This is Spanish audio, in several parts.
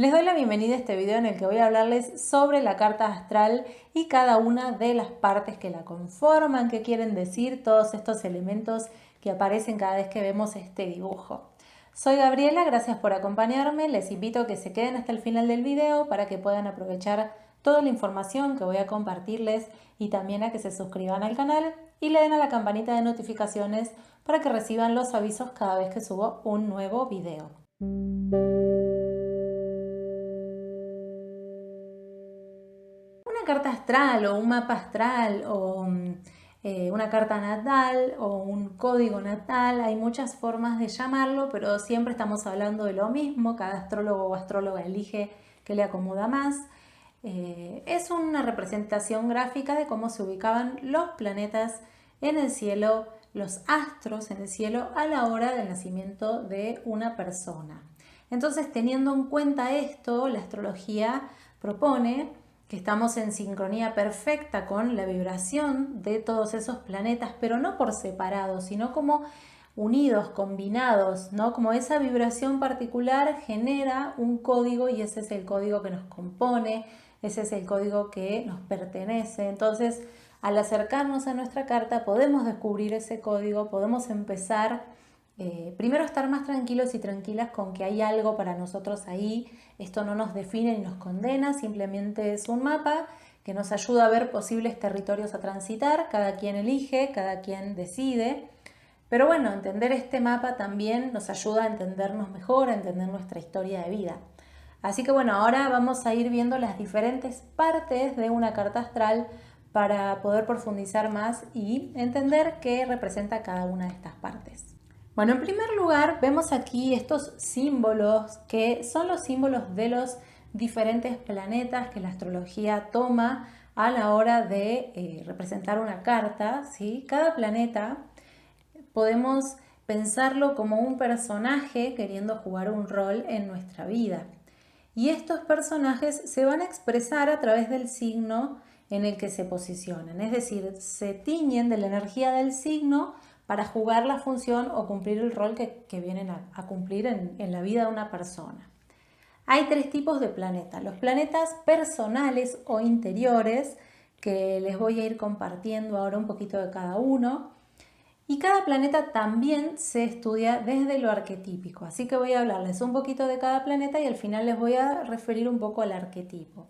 Les doy la bienvenida a este video en el que voy a hablarles sobre la carta astral y cada una de las partes que la conforman, qué quieren decir todos estos elementos que aparecen cada vez que vemos este dibujo. Soy Gabriela, gracias por acompañarme, les invito a que se queden hasta el final del video para que puedan aprovechar toda la información que voy a compartirles y también a que se suscriban al canal y le den a la campanita de notificaciones para que reciban los avisos cada vez que subo un nuevo video. Una carta astral o un mapa astral o una carta natal o un código natal, hay muchas formas de llamarlo, pero siempre estamos hablando de lo mismo, cada astrólogo o astróloga elige qué le acomoda más. Es una representación gráfica de cómo se ubicaban los planetas en el cielo, los astros en el cielo a la hora del nacimiento de una persona. Entonces, teniendo en cuenta esto, la astrología propone que estamos en sincronía perfecta con la vibración de todos esos planetas, pero no por separado, sino como unidos, combinados, ¿no? Como esa vibración particular genera un código y ese es el código que nos compone, ese es el código que nos pertenece. Entonces, al acercarnos a nuestra carta podemos descubrir ese código, podemos empezar primero a estar más tranquilos y tranquilas con que hay algo para nosotros ahí. Esto no nos define ni nos condena, simplemente es un mapa que nos ayuda a ver posibles territorios a transitar. Cada quien elige, cada quien decide. Pero bueno, entender este mapa también nos ayuda a entendernos mejor, a entender nuestra historia de vida. Así que bueno, ahora vamos a ir viendo las diferentes partes de una carta astral para poder profundizar más y entender qué representa cada una de estas partes. Bueno, en primer lugar vemos aquí estos símbolos que son los símbolos de los diferentes planetas que la astrología toma a la hora de representar una carta, ¿sí? Cada planeta podemos pensarlo como un personaje queriendo jugar un rol en nuestra vida. Y estos personajes se van a expresar a través del signo en el que se posicionan, es decir, se tiñen de la energía del signo para jugar la función o cumplir el rol que vienen a cumplir en la vida de una persona. Hay tres tipos de planetas, los planetas personales o interiores, que les voy a ir compartiendo ahora un poquito de cada uno. Y cada planeta también se estudia desde lo arquetípico, así que voy a hablarles un poquito de cada planeta y al final les voy a referir un poco al arquetipo.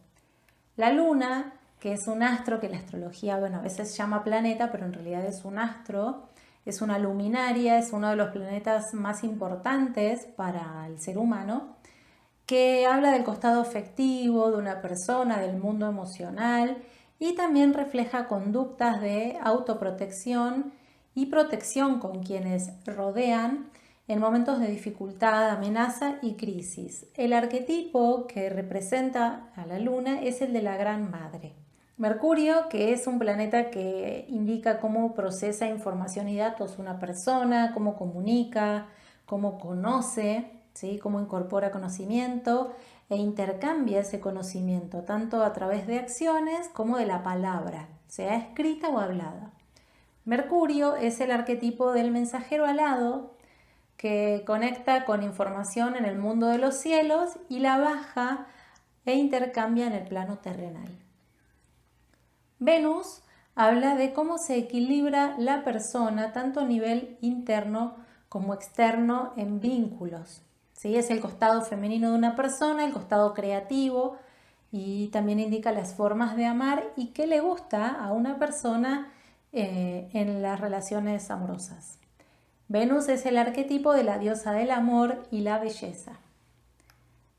La luna, que es un astro que la astrología, bueno, a veces llama planeta, pero en realidad es un astro, es una luminaria, es uno de los planetas más importantes para el ser humano, que habla del costado afectivo de una persona, del mundo emocional y también refleja conductas de autoprotección y protección con quienes rodean en momentos de dificultad, amenaza y crisis. El arquetipo que representa a la luna es el de la Gran Madre. Mercurio, que es un planeta que indica cómo procesa información y datos una persona, cómo comunica, cómo conoce, ¿sí? Cómo incorpora conocimiento e intercambia ese conocimiento, tanto a través de acciones como de la palabra, sea escrita o hablada. Mercurio es el arquetipo del mensajero alado que conecta con información en el mundo de los cielos y la baja e intercambia en el plano terrenal. Venus habla de cómo se equilibra la persona tanto a nivel interno como externo en vínculos. ¿Sí? Es el costado femenino de una persona, el costado creativo y también indica las formas de amar y qué le gusta a una persona en las relaciones amorosas. Venus es el arquetipo de la diosa del amor y la belleza.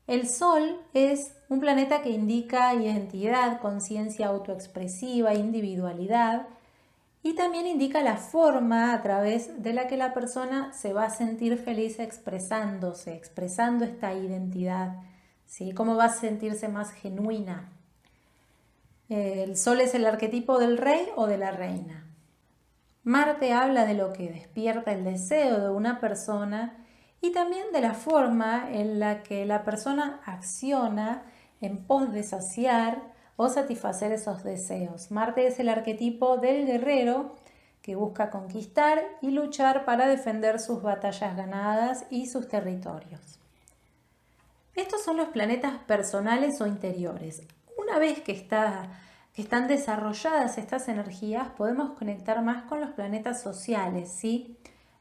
El Sol es un planeta que indica identidad, conciencia autoexpresiva, individualidad y también indica la forma a través de la que la persona se va a sentir feliz expresándose, expresando esta identidad, ¿sí? Cómo va a sentirse más genuina. El Sol es el arquetipo del rey o de la reina. Marte habla de lo que despierta el deseo de una persona y también de la forma en la que la persona acciona en pos de saciar o satisfacer esos deseos. Marte es el arquetipo del guerrero que busca conquistar y luchar para defender sus batallas ganadas y sus territorios. Estos son los planetas personales o interiores. Una vez que están desarrolladas estas energías, podemos conectar más con los planetas sociales, ¿sí?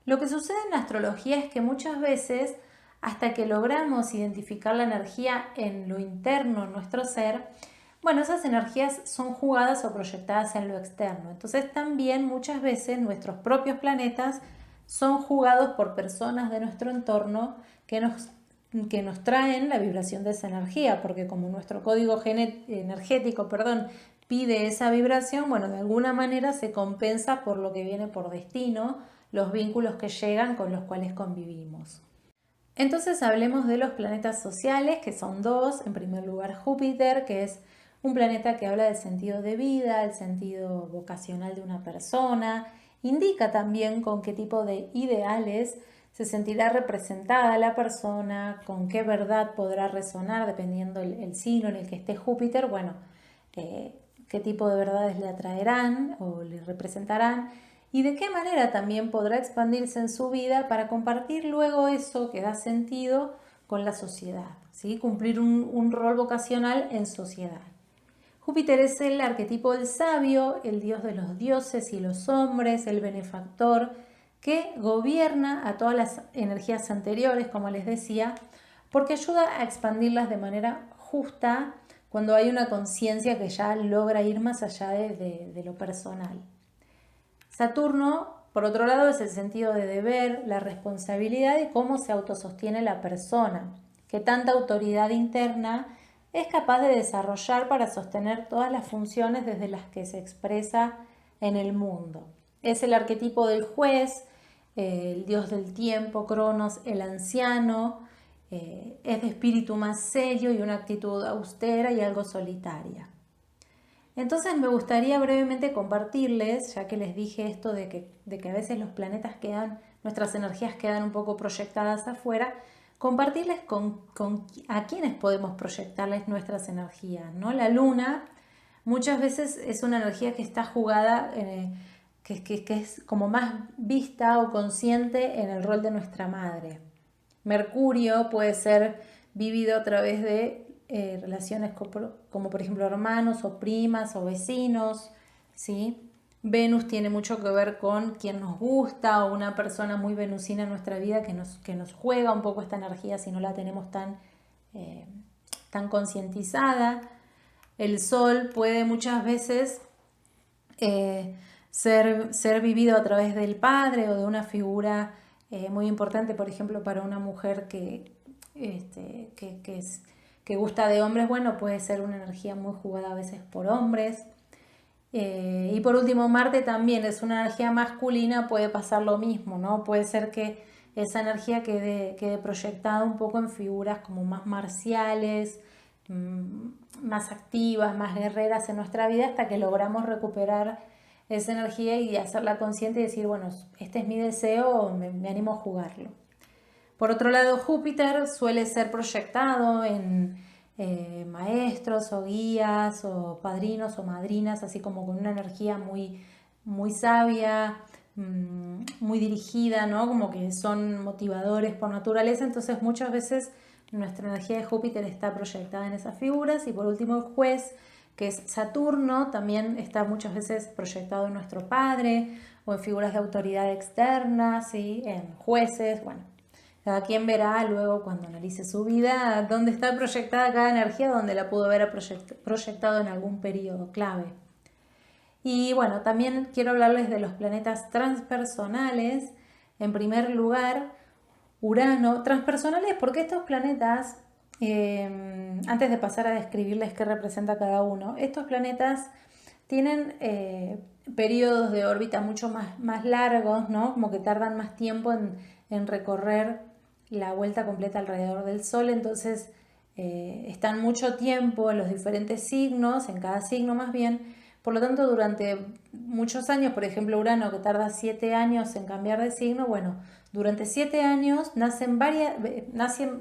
Lo que sucede en la astrología es que muchas veces, hasta que logramos identificar la energía en lo interno, en nuestro ser, bueno, esas energías son jugadas o proyectadas en lo externo. Entonces también muchas veces nuestros propios planetas son jugados por personas de nuestro entorno que nos traen la vibración de esa energía, porque como nuestro código energético, pide esa vibración, bueno, de alguna manera se compensa por lo que viene por destino, los vínculos que llegan con los cuales convivimos. Entonces hablemos de los planetas sociales, que son dos. En primer lugar, Júpiter, que es un planeta que habla del sentido de vida, el sentido vocacional de una persona. Indica también con qué tipo de ideales se sentirá representada la persona, con qué verdad podrá resonar dependiendo el signo en el que esté Júpiter. Bueno, qué tipo de verdades le atraerán o le representarán y de qué manera también podrá expandirse en su vida para compartir luego eso que da sentido con la sociedad, ¿sí? Cumplir un rol vocacional en sociedad. Júpiter es el arquetipo del sabio, el dios de los dioses y los hombres, el benefactor, que gobierna a todas las energías anteriores, como les decía, porque ayuda a expandirlas de manera justa cuando hay una conciencia que ya logra ir más allá de lo personal. Saturno, por otro lado, es el sentido de deber, la responsabilidad y cómo se autosostiene la persona, que tanta autoridad interna es capaz de desarrollar para sostener todas las funciones desde las que se expresa en el mundo. Es el arquetipo del juez, el dios del tiempo, Cronos, el anciano, es de espíritu más serio y una actitud austera y algo solitaria. Entonces me gustaría brevemente compartirles, ya que les dije esto de que a veces los planetas nuestras energías quedan un poco proyectadas afuera, compartirles a quiénes podemos proyectarles nuestras energías, ¿no? La luna muchas veces es una energía que está jugada, que es como más vista o consciente en el rol de nuestra madre. Mercurio puede ser vivido a través de relaciones como por ejemplo hermanos o primas o vecinos, ¿sí? Venus tiene mucho que ver con quien nos gusta o una persona muy venusina en nuestra vida que nos juega un poco esta energía si no la tenemos tan concientizada. El sol puede muchas veces ser vivido a través del padre o de una figura muy importante, por ejemplo, para una mujer que gusta de hombres, bueno, puede ser una energía muy jugada a veces por hombres. Y por último, Marte también es una energía masculina, puede pasar lo mismo, ¿no? Puede ser que esa energía quede proyectada un poco en figuras como más marciales, más activas, más guerreras en nuestra vida, hasta que logramos recuperar esa energía y hacerla consciente y decir, bueno, este es mi deseo, me animo a jugarlo. Por otro lado, Júpiter suele ser proyectado en maestros o guías o padrinos o madrinas, así como con una energía muy, muy sabia, muy dirigida, ¿no? Como que son motivadores por naturaleza, entonces muchas veces nuestra energía de Júpiter está proyectada en esas figuras. Y por último, el juez, que es Saturno, también está muchas veces proyectado en nuestro padre o en figuras de autoridad externas, ¿sí? En jueces, bueno. Cada quien verá luego cuando analice su vida dónde está proyectada cada energía, dónde la pudo haber proyectado en algún periodo clave. Y bueno, también quiero hablarles de los planetas transpersonales. En primer lugar, Urano. Transpersonales porque estos planetas, antes de pasar a describirles qué representa cada uno, estos planetas tienen periodos de órbita mucho más largos, ¿no? Como que tardan más tiempo en recorrer la vuelta completa alrededor del Sol, entonces están mucho tiempo en los diferentes signos, en cada signo más bien. Por lo tanto, durante muchos años, por ejemplo Urano, que tarda 7 años en cambiar de signo, bueno, durante 7 años nacen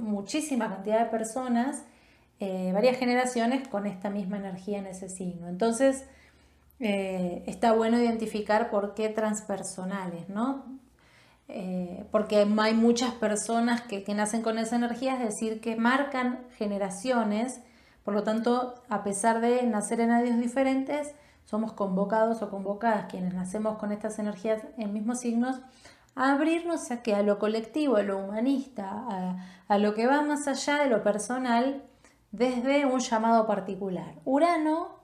muchísima cantidad de personas, varias generaciones con esta misma energía en ese signo. Entonces, está bueno identificar por qué transpersonales, ¿no? porque hay muchas personas que nacen con esa energía, es decir, que marcan generaciones. Por lo tanto, a pesar de nacer en años diferentes, somos convocados o convocadas quienes nacemos con estas energías en mismos signos a abrirnos a lo colectivo, a lo humanista, a lo que va más allá de lo personal desde un llamado particular. Urano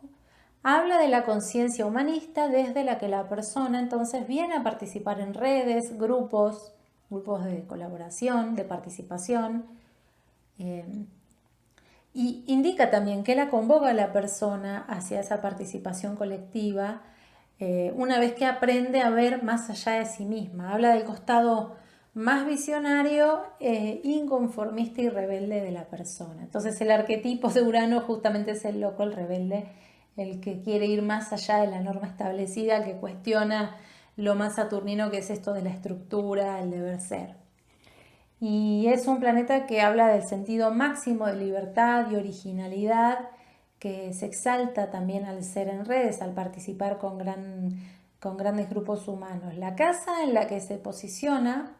habla de la conciencia humanista desde la que la persona entonces viene a participar en redes, grupos de colaboración, de participación. Y indica también que la convoca a la persona hacia esa participación colectiva una vez que aprende a ver más allá de sí misma. Habla del costado más visionario, inconformista y rebelde de la persona. Entonces el arquetipo de Urano justamente es el loco, el rebelde, el que quiere ir más allá de la norma establecida, el que cuestiona lo más saturnino que es esto de la estructura, el deber ser. Y es un planeta que habla del sentido máximo de libertad y originalidad, que se exalta también al ser en redes, al participar con grandes grupos humanos. La casa en la que se posiciona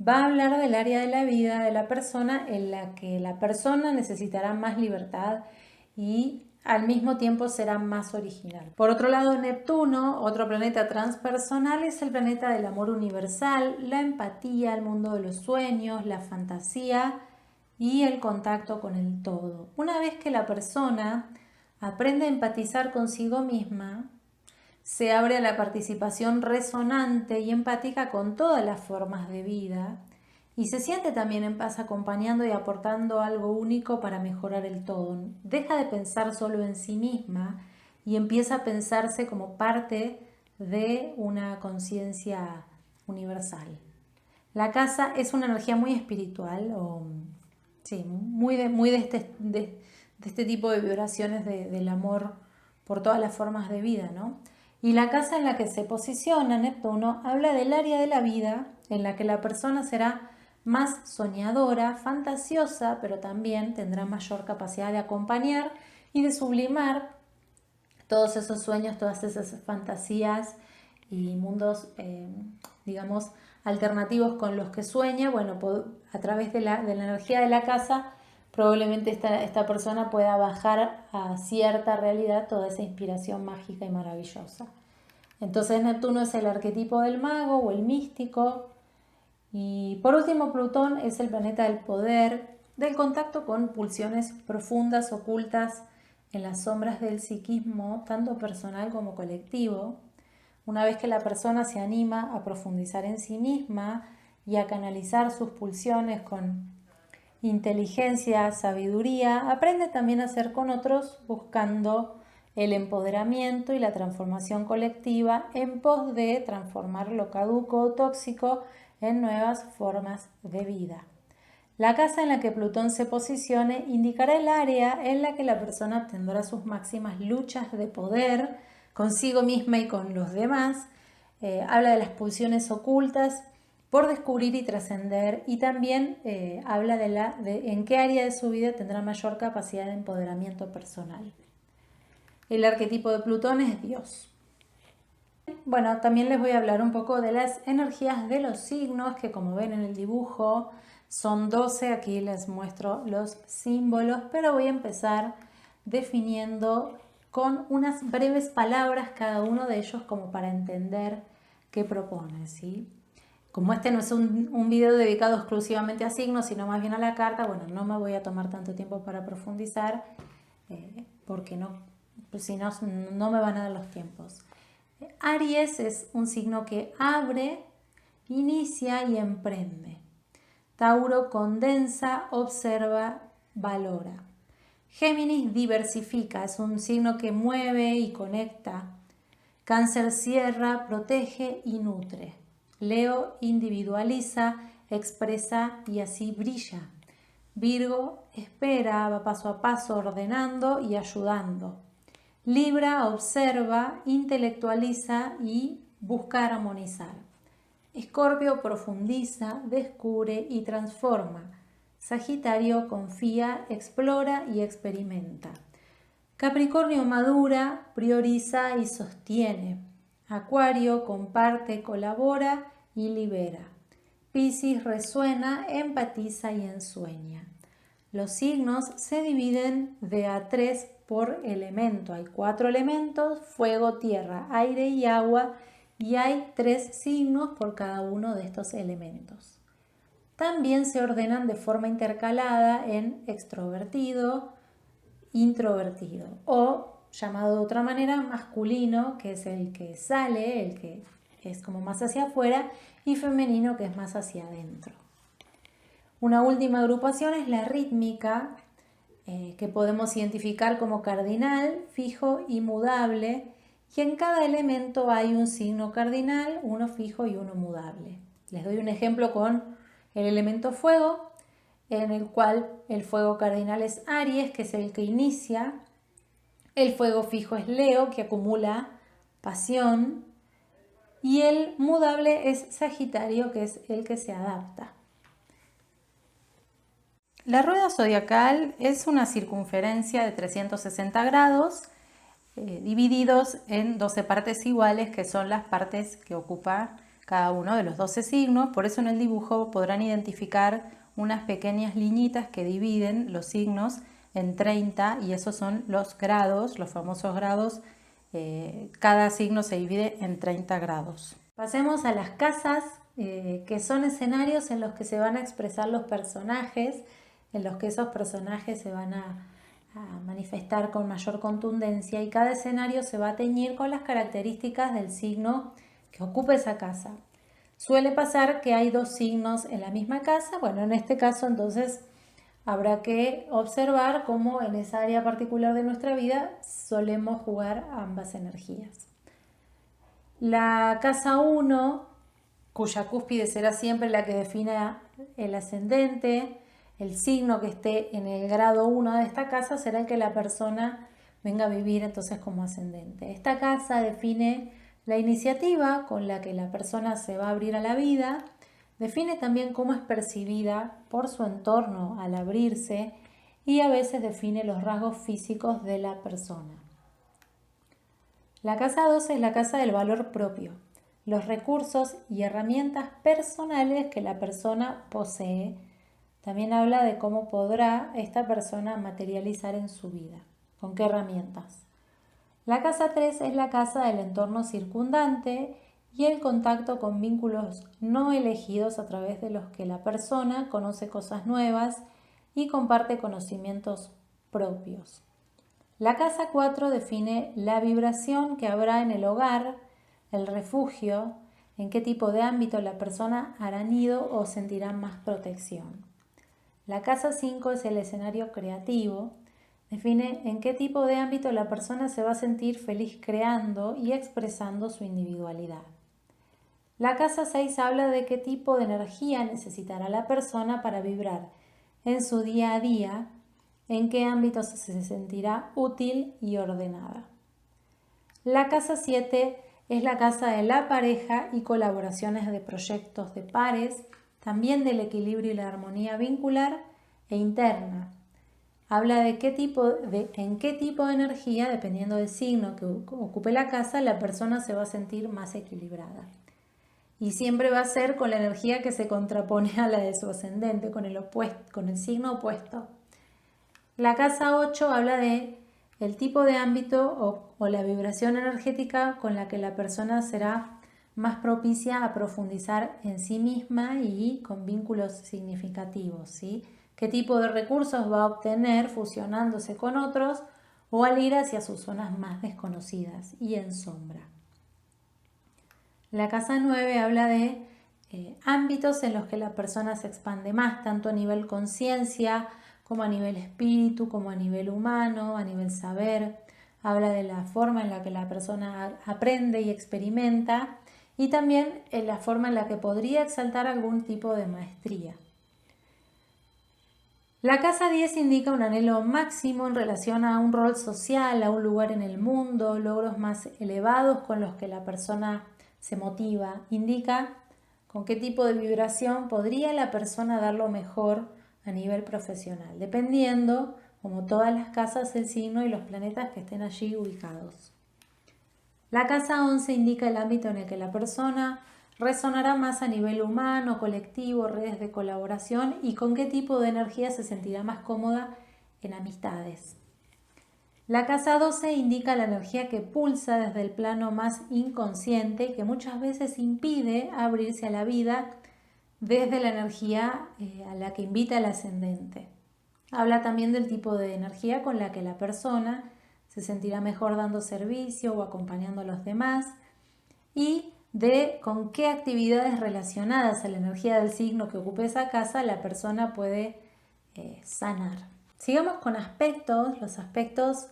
va a hablar del área de la vida de la persona en la que la persona necesitará más libertad y al mismo tiempo será más original. Por otro lado, Neptuno, otro planeta transpersonal, es el planeta del amor universal, la empatía, el mundo de los sueños, la fantasía y el contacto con el todo. Una vez que la persona aprende a empatizar consigo misma, se abre a la participación resonante y empática con todas las formas de vida y se siente también en paz acompañando y aportando algo único para mejorar el todo. Deja de pensar solo en sí misma y empieza a pensarse como parte de una conciencia universal. La casa es una energía muy espiritual, muy de este tipo de vibraciones del amor por todas las formas de vida, ¿no? Y la casa en la que se posiciona Neptuno habla del área de la vida en la que la persona será más soñadora, fantasiosa, pero también tendrá mayor capacidad de acompañar y de sublimar todos esos sueños, todas esas fantasías y mundos, digamos, alternativos con los que sueña. Bueno, a través de la energía de la casa, probablemente esta persona pueda bajar a cierta realidad toda esa inspiración mágica y maravillosa. Entonces Neptuno es el arquetipo del mago o el místico. Y por último, Plutón es el planeta del poder, del contacto con pulsiones profundas, ocultas en las sombras del psiquismo, tanto personal como colectivo. Una vez que la persona se anima a profundizar en sí misma y a canalizar sus pulsiones con inteligencia, sabiduría, aprende también a ser con otros buscando el empoderamiento y la transformación colectiva en pos de transformar lo caduco o tóxico en nuevas formas de vida. La casa en la que Plutón se posicione indicará el área en la que la persona tendrá sus máximas luchas de poder consigo misma y con los demás. Habla de las pulsiones ocultas por descubrir y trascender, y también habla de en qué área de su vida tendrá mayor capacidad de empoderamiento personal. El arquetipo de Plutón es Dios. Bueno, también les voy a hablar un poco de las energías de los signos, que como ven en el dibujo son 12, aquí les muestro los símbolos, pero voy a empezar definiendo con unas breves palabras cada uno de ellos como para entender qué propone, ¿sí? Como este no es un video dedicado exclusivamente a signos, sino más bien a la carta, bueno, no me voy a tomar tanto tiempo para profundizar, porque si no, no me van a dar los tiempos. Aries es un signo que abre, inicia y emprende. Tauro condensa, observa, valora. Géminis diversifica, es un signo que mueve y conecta. Cáncer cierra, protege y nutre. Leo individualiza, expresa y así brilla. Virgo espera, va paso a paso ordenando y ayudando. Libra observa, intelectualiza y busca armonizar. Escorpio profundiza, descubre y transforma. Sagitario confía, explora y experimenta. Capricornio madura, prioriza y sostiene. Acuario comparte, colabora y libera. Piscis resuena, empatiza y ensueña. Los signos se dividen de a 3 por elemento. Hay 4 elementos: fuego, tierra, aire y agua, y hay 3 signos por cada uno de estos elementos. También se ordenan de forma intercalada en extrovertido, introvertido, o llamado de otra manera masculino, que es el que sale, el que es como más hacia afuera, y femenino, que es más hacia adentro. Una última agrupación es la rítmica, que podemos identificar como cardinal, fijo y mudable, y en cada elemento hay un signo cardinal, uno fijo y uno mudable. Les doy un ejemplo con el elemento fuego, en el cual el fuego cardinal es Aries, que es el que inicia. El fuego fijo es Leo, que acumula pasión. Y el mudable es Sagitario, que es el que se adapta. La rueda zodiacal es una circunferencia de 360 grados divididos en 12 partes iguales, que son las partes que ocupa cada uno de los 12 signos. Por eso en el dibujo podrán identificar unas pequeñas liñitas que dividen los signos en 30, y esos son los grados, los famosos grados. Cada signo se divide en 30 grados. Pasemos a las casas, que son escenarios en los que se van a expresar los personajes, en los que esos personajes se van a manifestar con mayor contundencia, y cada escenario se va a teñir con las características del signo que ocupa esa casa. Suele pasar que hay 2 signos en la misma casa. Bueno, en este caso entonces habrá que observar cómo en esa área particular de nuestra vida solemos jugar ambas energías. La casa 1, cuya cúspide será siempre la que defina el ascendente, el signo que esté en el grado 1 de esta casa será el que la persona venga a vivir entonces como ascendente. Esta casa define la iniciativa con la que la persona se va a abrir a la vida, define también cómo es percibida por su entorno al abrirse, y a veces define los rasgos físicos de la persona. La casa 2 es la casa del valor propio, los recursos y herramientas personales que la persona posee. También habla de cómo podrá esta persona materializar en su vida, con qué herramientas. La casa 3 es la casa del entorno circundante y el contacto con vínculos no elegidos a través de los que la persona conoce cosas nuevas y comparte conocimientos propios. La casa 4 define la vibración que habrá en el hogar, el refugio, en qué tipo de ámbito la persona hará nido o sentirá más protección. La casa 5 es el escenario creativo, define en qué tipo de ámbito la persona se va a sentir feliz creando y expresando su individualidad. La casa 6 habla de qué tipo de energía necesitará la persona para vibrar en su día a día, en qué ámbitos se sentirá útil y ordenada. La casa 7 es la casa de la pareja y colaboraciones de proyectos de pares, también del equilibrio y la armonía vincular e interna. Habla de en qué tipo de energía, dependiendo del signo que ocupe la casa, la persona se va a sentir más equilibrada. Y siempre va a ser con la energía que se contrapone a la de su ascendente, con el signo opuesto. La casa 8 habla de el tipo de ámbito o la vibración energética con la que la persona será más propicia a profundizar en sí misma y con vínculos significativos, ¿sí? Qué tipo de recursos va a obtener fusionándose con otros o al ir hacia sus zonas más desconocidas y en sombra. La casa 9 habla de ámbitos en los que la persona se expande más, tanto a nivel conciencia, como a nivel espíritu, como a nivel humano, a nivel saber. Habla de la forma en la que la persona aprende y experimenta, y también en la forma en la que podría exaltar algún tipo de maestría. La casa 10 indica un anhelo máximo en relación a un rol social, a un lugar en el mundo, logros más elevados con los que la persona se motiva. Indica con qué tipo de vibración podría la persona dar lo mejor a nivel profesional, dependiendo, como todas las casas, el signo y los planetas que estén allí ubicados. La casa 11 indica el ámbito en el que la persona resonará más a nivel humano, colectivo, redes de colaboración y con qué tipo de energía se sentirá más cómoda en amistades. La casa 12 indica la energía que pulsa desde el plano más inconsciente y que muchas veces impide abrirse a la vida desde la energía a la que invita el ascendente. Habla también del tipo de energía con la que la persona se sentirá mejor dando servicio o acompañando a los demás y de con qué actividades relacionadas a la energía del signo que ocupe esa casa la persona puede sanar. Sigamos con aspectos. Los aspectos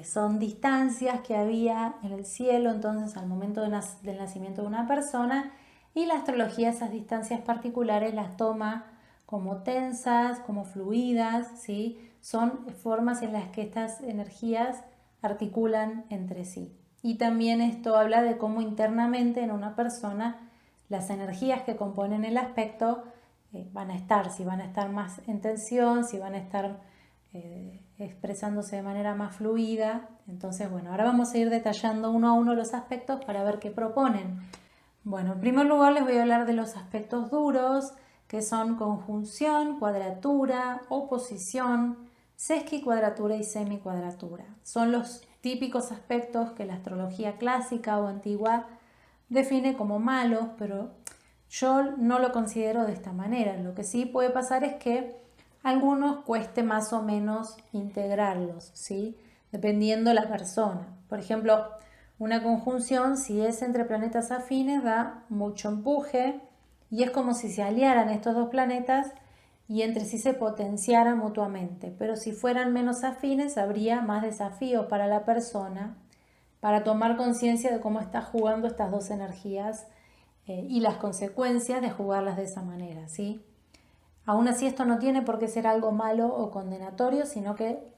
son distancias que había en el cielo entonces al momento del nacimiento de una persona, y la astrología esas distancias particulares las toma como tensas, como fluidas, ¿sí? Son formas en las que estas energías articulan entre sí. Y también esto habla de cómo internamente en una persona las energías que componen el aspecto van a estar, si van a estar más en tensión, si van a estar expresándose de manera más fluida. Entonces, bueno, ahora vamos a ir detallando uno a uno los aspectos para ver qué proponen. Bueno, en primer lugar les voy a hablar de los aspectos duros, que son conjunción, cuadratura, oposición, sesquicuadratura y semicuadratura. Son los típicos aspectos que la astrología clásica o antigua define como malos, pero yo no lo considero de esta manera. Lo que sí puede pasar es que a algunos cueste más o menos integrarlos, ¿sí? Dependiendo la persona. Por ejemplo, una conjunción, si es entre planetas afines, da mucho empuje y es como si se aliaran estos dos planetas y entre sí se potenciaran mutuamente. Pero si fueran menos afines, habría más desafíos para la persona para tomar conciencia de cómo está jugando estas dos energías y las consecuencias de jugarlas de esa manera, ¿sí? Aún así, esto no tiene por qué ser algo malo o condenatorio, sino que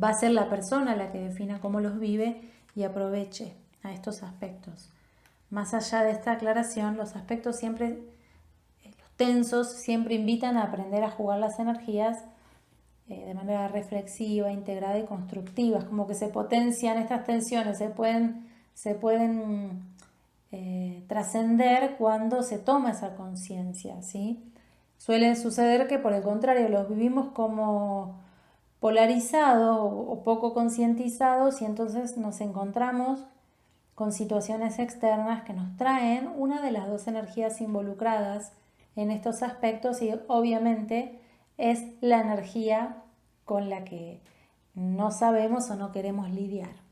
va a ser la persona la que defina cómo los vive y aproveche a estos aspectos. Más allá de esta aclaración, los aspectos siempre, los tensos, siempre invitan a aprender a jugar las energías de manera reflexiva, integrada y constructiva. Es como que se potencian estas tensiones, se pueden trascender cuando se toma esa conciencia, ¿sí? Suele suceder que por el contrario los vivimos como polarizados o poco concientizados y entonces nos encontramos con situaciones externas que nos traen una de las dos energías involucradas en estos aspectos y obviamente es la energía con la que no sabemos o no queremos lidiar.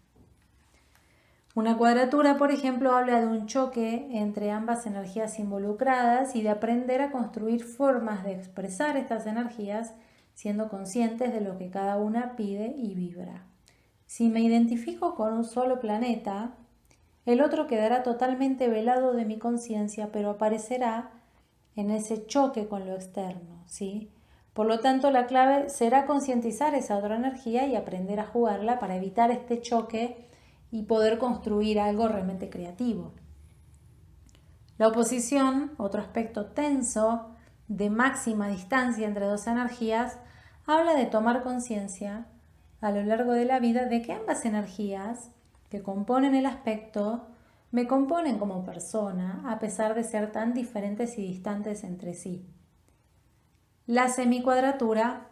Una cuadratura, por ejemplo, habla de un choque entre ambas energías involucradas y de aprender a construir formas de expresar estas energías siendo conscientes de lo que cada una pide y vibra. Si me identifico con un solo planeta, el otro quedará totalmente velado de mi conciencia, pero aparecerá en ese choque con lo externo, ¿sí? Por lo tanto, la clave será concientizar esa otra energía y aprender a jugarla para evitar este choque y poder construir algo realmente creativo. La oposición, otro aspecto tenso de máxima distancia entre dos energías, habla de tomar conciencia a lo largo de la vida de que ambas energías que componen el aspecto me componen como persona a pesar de ser tan diferentes y distantes entre sí. La semicuadratura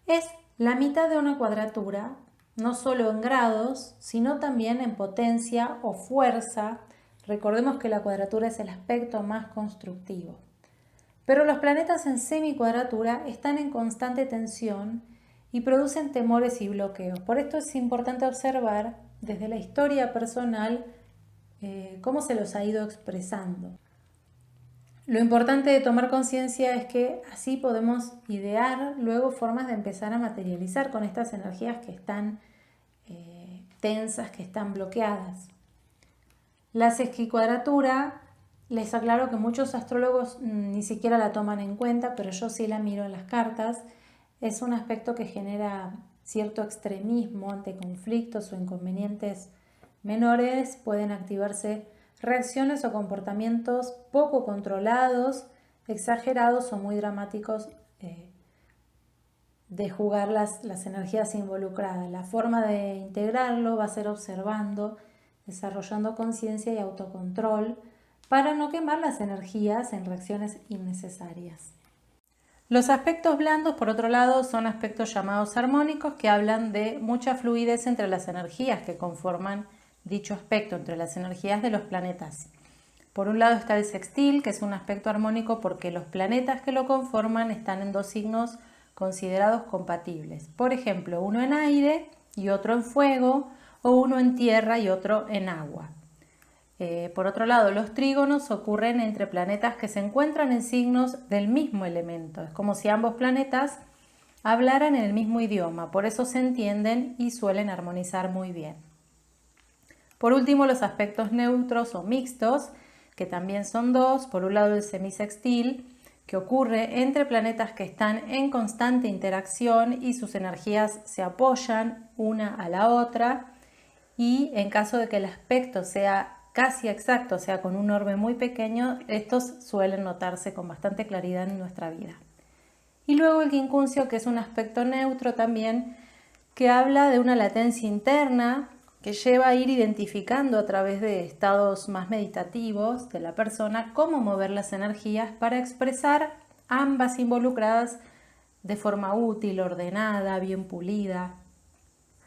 es la mitad de una cuadratura, no solo en grados, sino también en potencia o fuerza. Recordemos que la cuadratura es el aspecto más constructivo. Pero los planetas en semicuadratura están en constante tensión y producen temores y bloqueos. Por esto es importante observar desde la historia personal cómo se los ha ido expresando. Lo importante de tomar conciencia es que así podemos idear luego formas de empezar a materializar con estas energías que están tensas, que están bloqueadas. La sesquicuadratura, les aclaro que muchos astrólogos ni siquiera la toman en cuenta, pero yo sí la miro en las cartas. Es un aspecto que genera cierto extremismo ante conflictos o inconvenientes menores. Pueden activarse reacciones o comportamientos poco controlados, exagerados o muy dramáticos de jugar las energías involucradas. La forma de integrarlo va a ser observando desarrollando conciencia y autocontrol para no quemar las energías en reacciones innecesarias. Los aspectos blandos, por otro lado, son aspectos llamados armónicos que hablan de mucha fluidez entre las energías que conforman dicho aspecto, entre las energías de los planetas. Por un lado está el sextil, que es un aspecto armónico porque los planetas que lo conforman están en dos signos considerados compatibles. Por ejemplo, uno en aire y otro en fuego, o uno en tierra y otro en agua. Por otro lado, los trígonos ocurren entre planetas que se encuentran en signos del mismo elemento. Es como si ambos planetas hablaran en el mismo idioma, por eso se entienden y suelen armonizar muy bien. Por último, los aspectos neutros o mixtos, que también son dos. Por un lado, el semisextil, que ocurre entre planetas que están en constante interacción y sus energías se apoyan una a la otra, y en caso de que el aspecto sea casi exacto, o sea, con un orbe muy pequeño, estos suelen notarse con bastante claridad en nuestra vida. Y luego el quincuncio, que es un aspecto neutro también, que habla de una latencia interna que lleva a ir identificando a través de estados más meditativos de la persona cómo mover las energías para expresar ambas involucradas de forma útil, ordenada, bien pulida.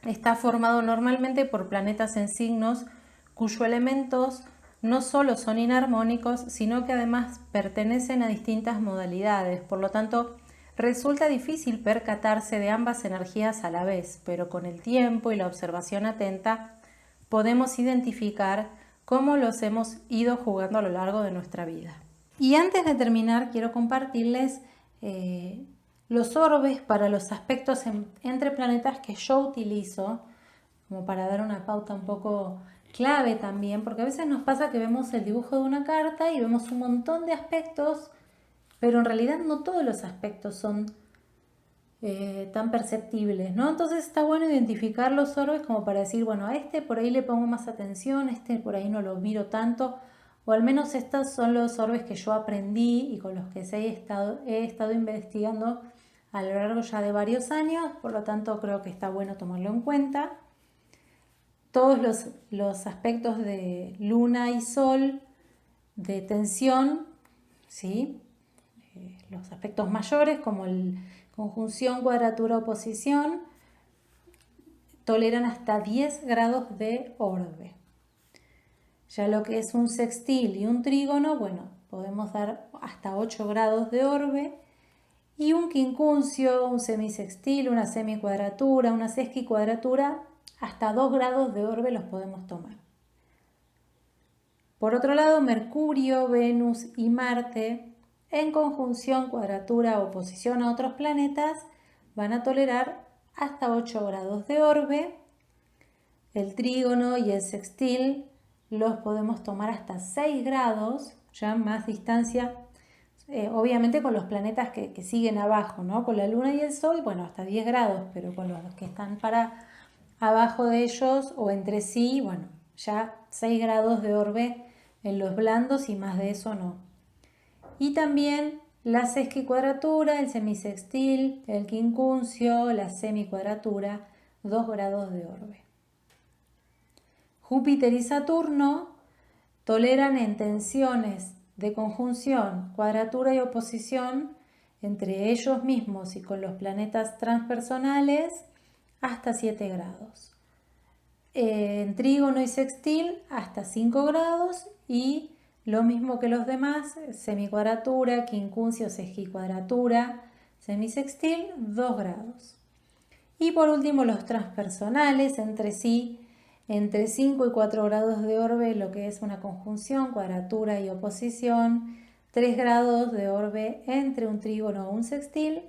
Está formado normalmente por planetas en signos cuyos elementos no solo son inarmónicos, sino que además pertenecen a distintas modalidades. Por lo tanto, resulta difícil percatarse de ambas energías a la vez, pero con el tiempo y la observación atenta podemos identificar cómo los hemos ido jugando a lo largo de nuestra vida. Y antes de terminar, quiero compartirles los orbes para los aspectos entre planetas que yo utilizo, como para dar una pauta un poco clave también, porque a veces nos pasa que vemos el dibujo de una carta y vemos un montón de aspectos, pero en realidad no todos los aspectos son tan perceptibles, ¿no? Entonces está bueno identificar los orbes como para decir, bueno, a este por ahí le pongo más atención, a este por ahí no lo miro tanto, o al menos estos son los orbes que yo aprendí y con los que he estado investigando a lo largo ya de varios años, por lo tanto creo que está bueno tomarlo en cuenta. Todos los aspectos de luna y sol, de tensión, ¿sí? Los aspectos mayores como el conjunción, cuadratura, oposición, toleran hasta 10 grados de orbe. Ya lo que es un sextil y un trígono, bueno, podemos dar hasta 8 grados de orbe. Y un quincuncio, un semisextil, una semicuadratura, una sesquicuadratura, hasta 2 grados de orbe los podemos tomar. Por otro lado, Mercurio, Venus y Marte, en conjunción, cuadratura o oposición a otros planetas, van a tolerar hasta 8 grados de orbe. El trígono y el sextil los podemos tomar hasta 6 grados, ya más distancia, obviamente con los planetas que siguen abajo, ¿no? Con la luna y el sol, bueno, hasta 10 grados, pero con los que están para abajo de ellos o entre sí, bueno, ya 6 grados de orbe en los blandos y más de eso no. Y también la sesquicuadratura, el semisextil, el quincuncio, la semicuadratura, 2 grados de orbe. Júpiter y Saturno toleran en tensiones de conjunción, cuadratura y oposición entre ellos mismos y con los planetas transpersonales hasta 7 grados. En trígono y sextil hasta 5 grados y lo mismo que los demás, semicuadratura, quincuncio, sesquicuadratura, semisextil, 2 grados. Y por último los transpersonales entre sí, entre 5 y 4 grados de orbe, lo que es una conjunción, cuadratura y oposición, 3 grados de orbe entre un trígono o un sextil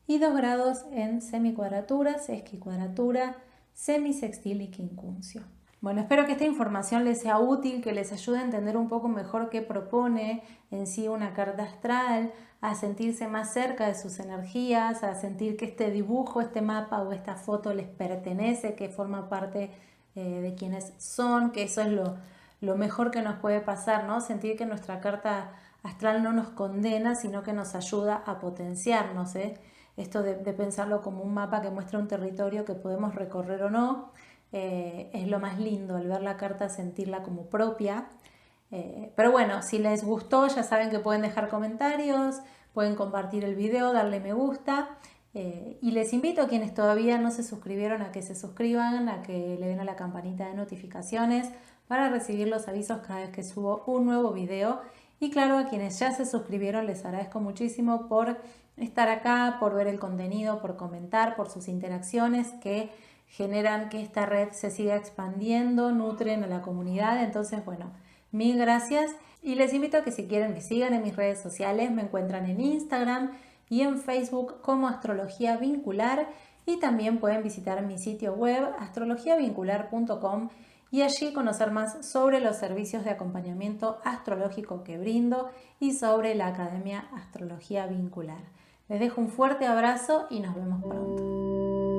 y 2 grados en semicuadratura, sesquicuadratura, semisextil y quincuncio. Bueno, espero que esta información les sea útil, que les ayude a entender un poco mejor qué propone en sí una carta astral, a sentirse más cerca de sus energías, a sentir que este dibujo, este mapa o esta foto les pertenece, que forma parte de quienes son, que eso es lo mejor que nos puede pasar, ¿no? Sentir que nuestra carta astral no nos condena, sino que nos ayuda a potenciarnos, ¿eh? Esto de pensarlo como un mapa que muestra un territorio que podemos recorrer o no. es lo más lindo, al ver la carta sentirla como propia. Pero bueno, si les gustó ya saben que pueden dejar comentarios, pueden compartir el video, darle me gusta. Y les invito a quienes todavía no se suscribieron a que se suscriban, a que le den a la campanita de notificaciones para recibir los avisos cada vez que subo un nuevo video. Y claro, a quienes ya se suscribieron les agradezco muchísimo por estar acá, por ver el contenido, por comentar, por sus interacciones que generan que esta red se siga expandiendo, nutren a la comunidad. Entonces, bueno, mil gracias y les invito a que si quieren me sigan en mis redes sociales, me encuentran en Instagram y en Facebook como Astrología Vincular y también pueden visitar mi sitio web astrologiavincular.com y allí conocer más sobre los servicios de acompañamiento astrológico que brindo y sobre la Academia Astrología Vincular. Les dejo un fuerte abrazo y nos vemos pronto.